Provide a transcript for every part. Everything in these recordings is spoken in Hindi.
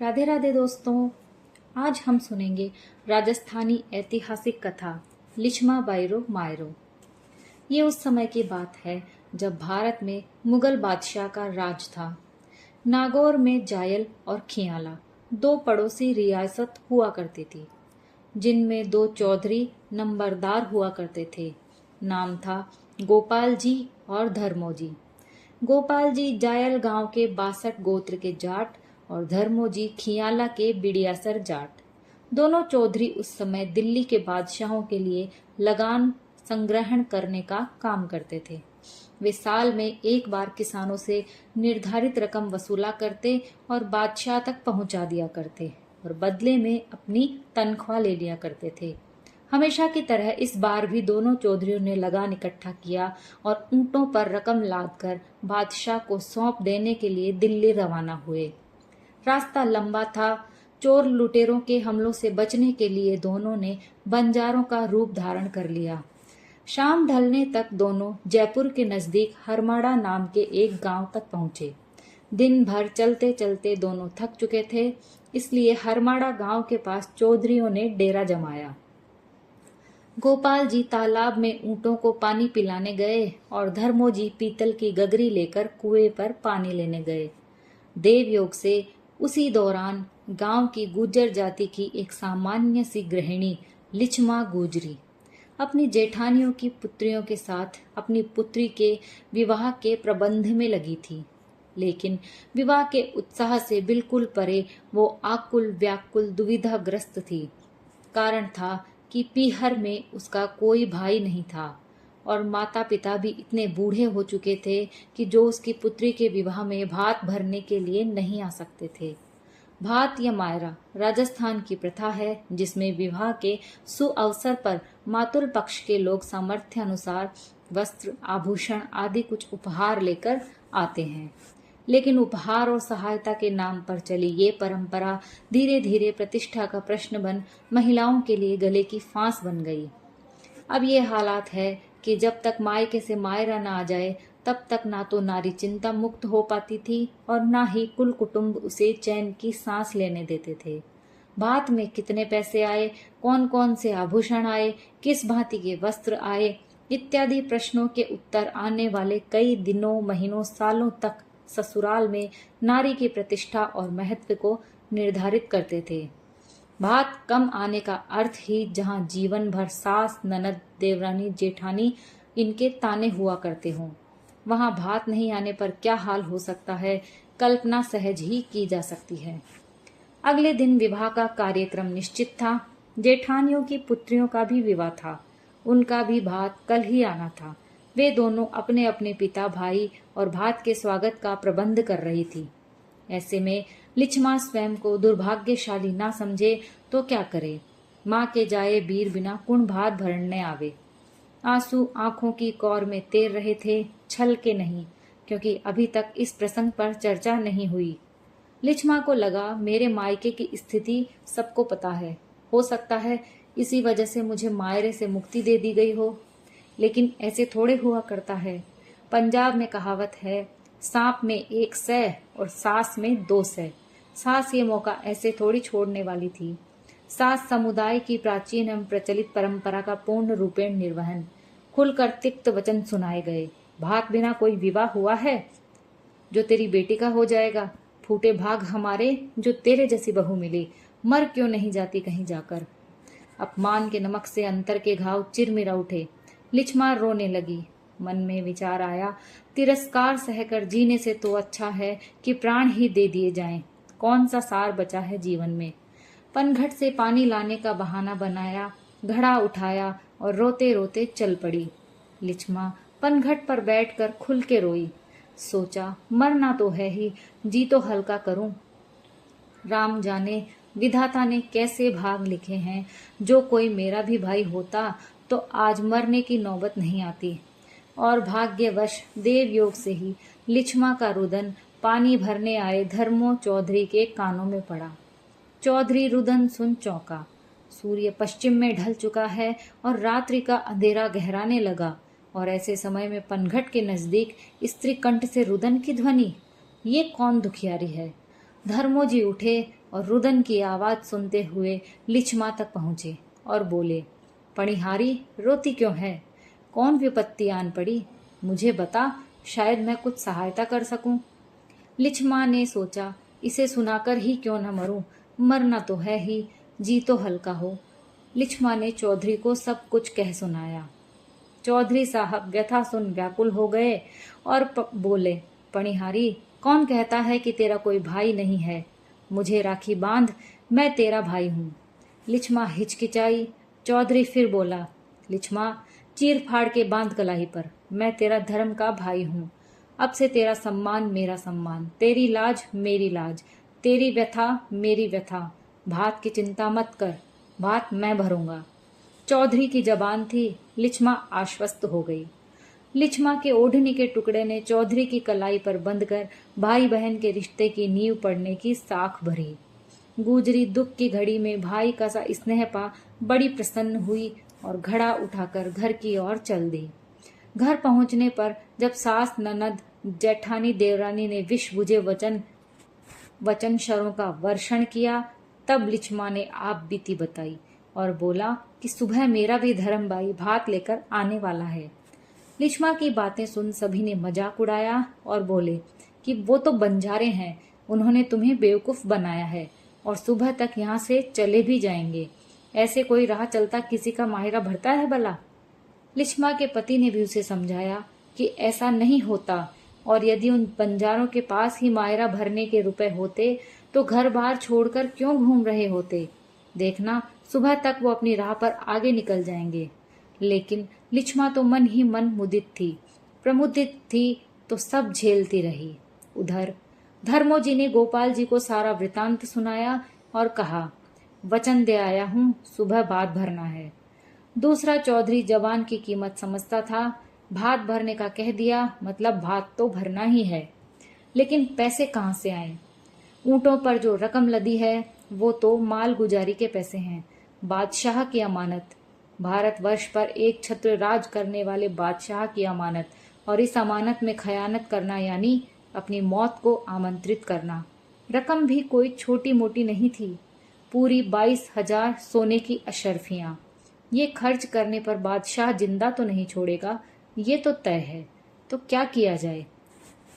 राधे राधे दोस्तों। आज हम सुनेंगे राजस्थानी ऐतिहासिक कथा लिच्छमा बाईरो मायरो। ये उस समय की बात है जब भारत में मुगल बादशाह का राज था। नागौर में जायल और खियाला दो पड़ोसी रियासत हुआ करती थी, जिनमें दो चौधरी नंबरदार हुआ करते थे। नाम था गोपाल जी और धर्मोजी। गोपाल जी जायल गांव के 62 गोत्र के जाट और धर्मोजी खियाला के बिडियासर जाट। दोनों चौधरी उस समय दिल्ली के बादशाहों के लिए लगान संग्रहण करने का काम करते थे। वे साल में एक बार किसानों से निर्धारित रकम वसूला करते और बादशाह तक पहुंचा दिया करते और बदले में अपनी तनख्वाह ले लिया करते थे। हमेशा की तरह इस बार भी दोनों चौधरियों ने लगान इकट्ठा किया और ऊंटों पर रकम लादकर बादशाह को सौंप देने के लिए दिल्ली रवाना हुए। रास्ता लंबा था। चोर लुटेरों के हमलों से बचने के लिए दोनों ने बंजारों का रूप धारण कर लिया। शाम ढलने तक दोनों जयपुर के नजदीक हरमाड़ा नाम के एक गांव तक पहुंचे। दिन भर चलते चलते दोनों थक चुके थे, इसलिए हरमाड़ा गांव के पास चौधरियों ने डेरा जमाया। गोपाल जी तालाब में ऊंटों को पानी पिलाने गए और धर्मोजी पीतल की गगरी लेकर कुएं पर पानी लेने गए। देवयोग से उसी दौरान गांव की गुर्जर जाति की एक सामान्य सी गृहिणी लिच्छमा गुजरी अपनी जेठानियों की पुत्रियों के साथ अपनी पुत्री के विवाह के प्रबंध में लगी थी। लेकिन विवाह के उत्साह से बिल्कुल परे वो आकुल व्याकुल दुविधाग्रस्त थी। कारण था कि पीहर में उसका कोई भाई नहीं था और माता पिता भी इतने बूढ़े हो चुके थे कि जो उसकी पुत्री के विवाह में भात भरने के लिए नहीं आ सकते थे। भात या मायरा राजस्थान की प्रथा है, जिसमें विवाह के सुअवसर पर मातुल पक्ष के लोग सामर्थ्य अनुसार वस्त्र आभूषण आदि कुछ उपहार लेकर आते हैं। लेकिन उपहार और सहायता के नाम पर चली ये परंपरा धीरे धीरे प्रतिष्ठा का प्रश्न बन महिलाओं के लिए गले की फांस बन गई। अब ये हालात है कि जब तक मायके से मायरा न आ जाए तब तक ना तो नारी चिंता मुक्त हो पाती थी और ना ही कुल कुटुंब उसे चैन की सांस लेने देते थे। भात में कितने पैसे आए, कौन कौन से आभूषण आए, किस भांति के वस्त्र आए इत्यादि प्रश्नों के उत्तर आने वाले कई दिनों महीनों सालों तक ससुराल में नारी की प्रतिष्ठा और महत्व को निर्धारित करते थे। भात कम आने का अर्थ ही जहां जीवन भर सास ननद देवरानी जेठानी इनके ताने हुआ करते हों, वहां भात नहीं आने पर क्या हाल हो सकता है, कल्पना सहज ही की जा सकती है। अगले दिन विवाह का कार्यक्रम निश्चित था। जेठानियों की पुत्रियों का भी विवाह था। उनका भी भात कल ही आना था। वे दोनों अपने अपने पिता भाई और भात के स्वागत का प्रबंध कर रही थी। ऐसे में लिच्छमा स्वयं को दुर्भाग्यशाली ना समझे तो क्या करे। माँ के जाए बीर बिना कुण भात भरने आवे। आंसू आंखों की कौर में तैर रहे थे, छल के नहीं, क्योंकि अभी तक इस प्रसंग पर चर्चा नहीं हुई। लिच्छमा को लगा मेरे मायके की स्थिति सबको पता है, हो सकता है इसी वजह से मुझे मायरे से मुक्ति दे दी गई हो। लेकिन ऐसे थोड़े हुआ करता है। पंजाब में कहावत है, सांप में 1 सै और सास में 2 सै। सास ये मौका ऐसे थोड़ी छोड़ने वाली थी। सास समुदाय की प्राचीन एवं प्रचलित परंपरा का पूर्ण रूपेण निर्वहन। खुलकर तिक्त वचन सुनाए गए। भात बिना कोई विवाह हुआ है जो तेरी बेटी का हो जाएगा। फूटे भाग हमारे जो तेरे जैसी बहू मिली, मर क्यों नहीं जाती कहीं जाकर। अपमान के नमक से अंतर के घाव चिरमिरा उठे। लिच्छमा रोने लगी। मन में विचार आया, तिरस्कार सहकर जीने से तो अच्छा है कि प्राण ही दे दिए जाएं। कौन सा सार बचा है जीवन में। पनघट से पानी लाने का बहाना बनाया, घड़ा उठाया और रोते रोते चल पड़ी। लिच्छमा पनघट पर बैठकर खुल के रोई। सोचा मरना तो है ही, जी तो हल्का करूं। राम जाने विधाता ने कैसे भाग लिखे हैं। जो कोई मेरा भी भाई होता तो आज मरने की नौबत नहीं आती। और भाग्यवश देवयोग से ही लिच्छमा का रुदन पानी भरने आए धर्मो चौधरी के कानों में पड़ा। चौधरी रुदन सुन चौंका। सूर्य पश्चिम में ढल चुका है और रात्रि का अंधेरा गहराने लगा, और ऐसे समय में पनघट के नजदीक स्त्री कंठ से रुदन की ध्वनि। ये कौन दुखियारी है। धर्मोजी उठे और रुदन की आवाज सुनते हुए लिच्छमा तक पहुंचे और बोले, पणिहारी, रोती क्यों है? कौन विपत्ति आन पड़ी? मुझे बता, शायद मैं कुछ सहायता कर सकूं। लिच्छमा ने सोचा, इसे सुनाकर ही क्यों न मरूं, मरना तो है ही, जी तो हल्का हो। लिच्छमा ने चौधरी को सब कुछ कह सुनाया। चौधरी साहब व्यथा सुन व्याकुल हो गए और बोले, पणिहारी, कौन कहता है कि तेरा कोई भाई नहीं है? मुझे राखी बांध, मैं तेरा भाई हूँ। लिच्छमा हिचकिचाई। चौधरी फिर बोला, लिच्छमा, चीर फाड़ के बांध कलाई पर, मैं तेरा धर्म का भाई हूँ। अब से तेरा सम्मान मेरा सम्मान, तेरी लाज मेरी लाज, तेरी व्यथा मेरी व्यथा। भात की चिंता मत कर, भात मैं भरूंगा। चौधरी की जबान थी। लिच्छमा आश्वस्त हो गई। लिच्छमा के ओढ़नी के टुकड़े ने चौधरी की कलाई पर बंधकर भाई बहन के रिश्ते की नींव पड़ने की साख भरी। गुजरी दुख की घड़ी में भाई का सा स्नेह पा बड़ी प्रसन्न हुई और घड़ा उठाकर घर की ओर चल दी। घर पहुंचने पर जब सास, ननद, जेठानी, देवरानी ने विष बुझे वचन शरों का वर्षण किया, तब लिच्छमा ने आप बीती बताई और बोला कि सुबह मेरा भी धर्म भाई भात लेकर आने वाला है। लिच्छमा की बातें सुन सभी ने मजाक उड़ाया और बोले कि वो तो बंजारे हैं, उन्होंने तुम्हें बेवकूफ बनाया है और सुबह तक यहाँ से चले भी जाएंगे। ऐसे कोई राह चलता किसी का माहिरा भरता है भला? लिच्छमा के पति ने भी उसे समझाया कि ऐसा नहीं होता, और यदि उन बंजारों के पास ही मायरा भरने के रुपए होते तो घर बार छोड़कर क्यों घूम रहे होते? देखना, सुबह तक वो अपनी राह पर आगे निकल जाएंगे। लेकिन लिच्छमा तो मन ही मन मुदित थी, प्रमुदित थी तो सब झेलती रही। उधर धर्मोजी ने गोपाल जी को सारा वृतांत सुनाया और कहा, वचन दे आया हूँ, सुबह भात भरना है। दूसरा चौधरी जवान की कीमत समझता था। भात भरने का कह दिया मतलब भात तो भरना ही है, लेकिन पैसे कहाँ से आए? ऊंटों पर जो रकम लदी है वो तो माल गुजारी के पैसे हैं, बादशाह की अमानत, भारतवर्ष पर एक छत्र राज करने वाले बादशाह की अमानत, और इस अमानत में खयानत करना यानी अपनी मौत को आमंत्रित करना। रकम भी कोई छोटी मोटी नहीं थी, पूरी 22,000 सोने की अशर्फियां। ये खर्च करने पर बादशाह जिंदा तो नहीं छोड़ेगा, ये तो तय है। तो क्या किया जाए?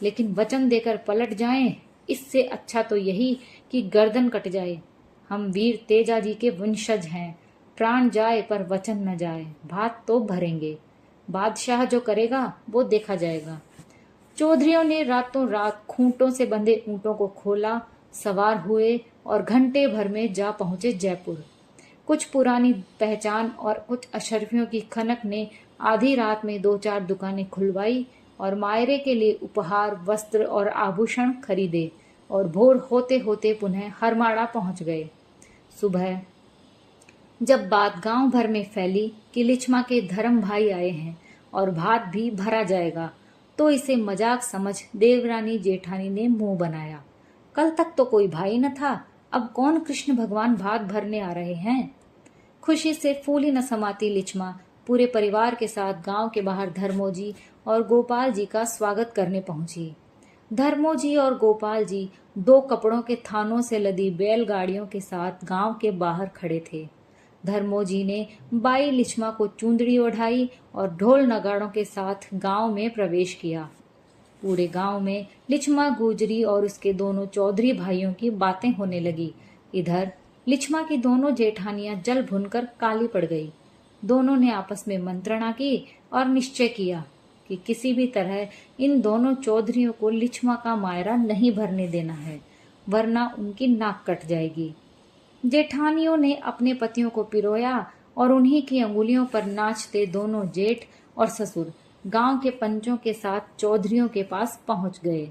लेकिन वचन देकर पलट जाएं, इससे अच्छा तो यही कि गर्दन कट जाए। हम वीर तेजाजी के वंशज हैं, प्राण जाए पर वचन न जाए, भात तो भरेंगे। बादशाह जो करेगा वो देखा जाएगा। चौधरियों ने रातों रात खूंटों से बंधे ऊंटों को खोला, सवार हुए और घंटे भर में जा पहुंचे जयपुर। कुछ पुरानी पहचान और कुछ अशर्फियों की खनक ने आधी रात में 2-4 दुकानें खुलवाई और मायरे के लिए उपहार, वस्त्र और आभूषण खरीदे और भोर होते होते पुनः हरमाड़ा पहुंच गए। सुबह जब बात गांव भर में फैली कि लिच्छमा के धर्म भाई आए हैं और भात भी भरा जाएगा, तो इसे मजाक समझ देवरानी जेठानी ने मुंह बनाया। कल तक तो कोई भाई न था, अब कौन कृष्ण भगवान भात भरने आ रहे हैं? खुशी से फूली न समाती लिच्छमा पूरे परिवार के साथ गांव के बाहर धर्मोजी और गोपाल जी का स्वागत करने पहुंची। धर्मोजी और गोपाल जी 2 कपड़ों के थानों से लदी बैलगाड़ियों के साथ गांव के बाहर खड़े थे। धर्मोजी ने बाई लिच्छमा को चूंदड़ी ओढ़ाई और ढोल नगाड़ों के साथ गांव में प्रवेश किया। पूरे गांव में लिच्छमा, गुजरी और उसके दोनों चौधरी भाइयों की बातें होने लगी। इधर लिच्छमा की दोनों जेठानियां जल भुनकर काली पड़ गई। दोनों ने आपस में मंत्रणा की और निश्चय किया कि किसी भी तरह इन दोनों चौधरियों को लिच्छमा का मायरा नहीं भरने देना है, वरना उनकी नाक कट जाएगी। जेठानियों ने अपने पतियों को पिरोया और उन्हीं की अंगुलियों पर नाचते दोनों जेठ और ससुर गांव के पंचों के साथ चौधरियों के पास पहुंच गए।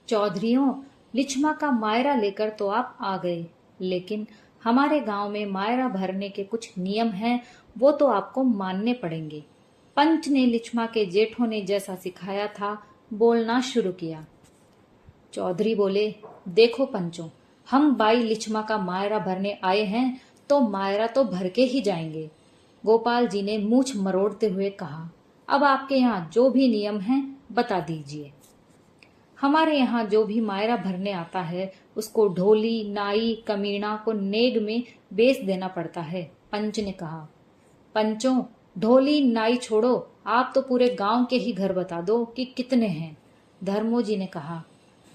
चौधरियों, लिच्छमा का मायरा लेकर तो आप आ गए, लेकिन हमारे गांव में मायरा भरने के कुछ नियम हैं, वो तो आपको मानने पड़ेंगे। पंच ने लिच्छमा के जेठों ने जैसा सिखाया था बोलना शुरू किया। चौधरी बोले, देखो पंचों, हम बाई लिच्छमा का मायरा भरने आए हैं तो मायरा तो भर के ही जाएंगे। गोपाल जी ने मूछ मरोड़ते हुए कहा, अब आपके यहाँ जो भी नियम हैं बता दीजिए। हमारे यहाँ जो भी मायरा भरने आता है उसको ढोली नाई कमीना को नेग में बेच देना पड़ता है। पंच ने कहा। पंचों, ढोली नाई छोड़ो, आप तो पूरे गांव के ही घर बता दो कि कितने हैं। धर्मोजी ने कहा।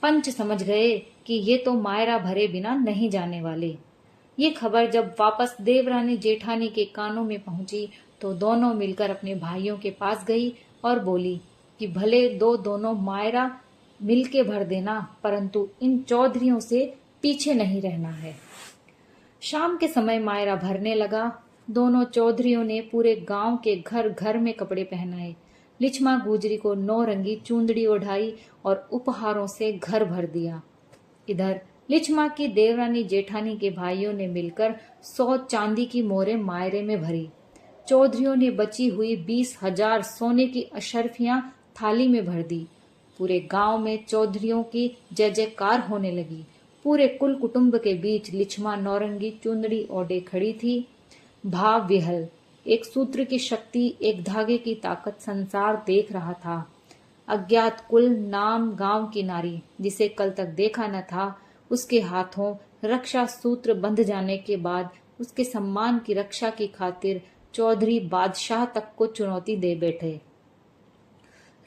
पंच समझ गए कि ये तो मायरा भरे बिना नहीं जाने वाले। ये खबर जब वापस देवरानी जेठानी के कानों में पहुंची तो दोनों मिलकर अपने भाइयों के पास गई और बोली कि भले दोनों मायरा मिलके भर देना, परंतु इन चौधरियों से पीछे नहीं रहना है। शाम के समय मायरा भरने लगा। दोनों चौधरियों ने पूरे गांव के घर घर में कपड़े पहनाए। लिछमा गुजरी को 9 रंगी चूंदड़ी ओढ़ाई और उपहारों से घर भर दिया। इधर लिछमा की देवरानी जेठानी के भाइयों ने मिलकर 100 चांदी की मोहरें मायरे में भरी। चौधरियों ने बची हुई 20,000 सोने की अशर्फियां थाली में भर दी। पूरे गांव में चौधरियों की जय जयकार होने लगी। पूरे कुल कुटुंब के बीच लिछमा नौरंगी चुंदड़ी ओढ़े खड़ी थी। भाव विहल, एक सूत्र की शक्ति, एक धागे की ताकत संसार देख रहा था। अज्ञात कुल नाम गांव की नारी, जिसे कल तक देखा न था, उसके हाथों रक्षा सूत्र बंध जाने के बाद उसके सम्मान की रक्षा की खातिर चौधरी बादशाह तक को चुनौती दे बैठे।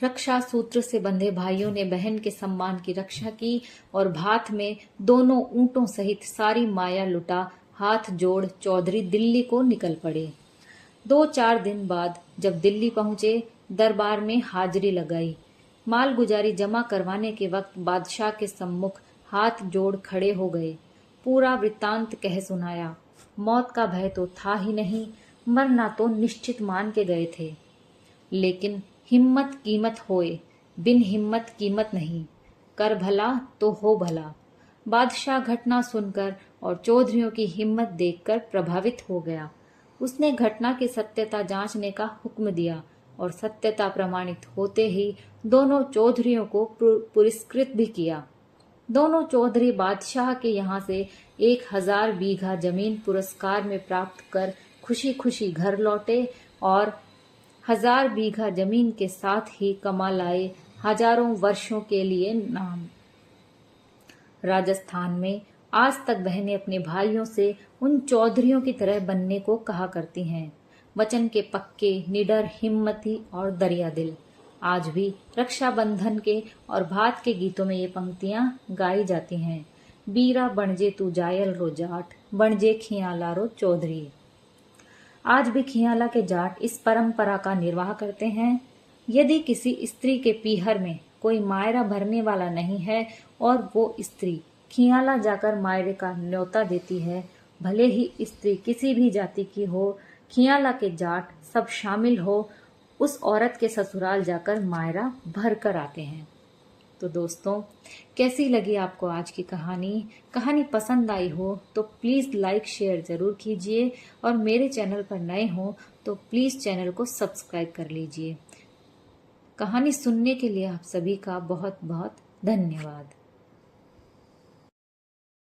रक्षा सूत्र से बंधे भाइयों ने बहन के सम्मान की रक्षा की और भात में दोनों ऊंटों सहित सारी माया लुटा हाथ जोड़ चौधरी दिल्ली को निकल पड़े। 2-4 दिन बाद जब दिल्ली पहुंचे, दरबार में हाजिरी लगाई। मालगुजारी जमा करवाने के वक्त बादशाह के सम्मुख हाथ जोड़ खड़े हो गए। पूरा वृत्तांत कह सुनाया। मौत का भय तो था ही नहीं, मरना तो निश्चित मान के गए थे। लेकिन हिम्मत कीमत होए, बिन हिम्मत कीमत नहीं। कर भला तो हो भला। बादशाह घटना सुनकर और चौधरियों की हिम्मत देखकर प्रभावित हो गया। उसने घटना की सत्यता जांचने का हुक्म दिया और सत्यता प्रमाणित होते ही दोनों चौधरियों को पुरस्कृत भी किया। दोनों चौधरी बादशाह के यहाँ से 1000 बीघा जमीन पुरस्कार में प्राप्त कर खुशी खुशी घर लौटे और 1000 बीघा जमीन के साथ ही कमा लाए हजारों वर्षों के लिए नाम। राजस्थान में आज तक बहनें अपने भाइयों से उन चौधरियों की तरह बनने को कहा करती हैं। वचन के पक्के, निडर, हिम्मती और दरिया दिल। आज भी रक्षाबंधन के और भात के गीतों में ये पंक्तियां गाई जाती हैं। बीरा बनजे तू जायल रो जाट, बनजे खियाला रो चौधरी। आज भी खियाला के जाट इस परंपरा का निर्वाह करते हैं। यदि किसी स्त्री के पीहर में कोई मायरा भरने वाला नहीं है और वो स्त्री खियाला जाकर मायरे का न्योता देती है, भले ही स्त्री किसी भी जाति की हो, खियाला के जाट सब शामिल हो, उस औरत के ससुराल जाकर मायरा भर कर आते हैं। तो दोस्तों, कैसी लगी आपको आज की कहानी पसंद आई हो तो प्लीज़ लाइक शेयर ज़रूर कीजिए और मेरे चैनल पर नए हो तो प्लीज़ चैनल को सब्सक्राइब कर लीजिए। कहानी सुनने के लिए आप सभी का बहुत बहुत धन्यवाद।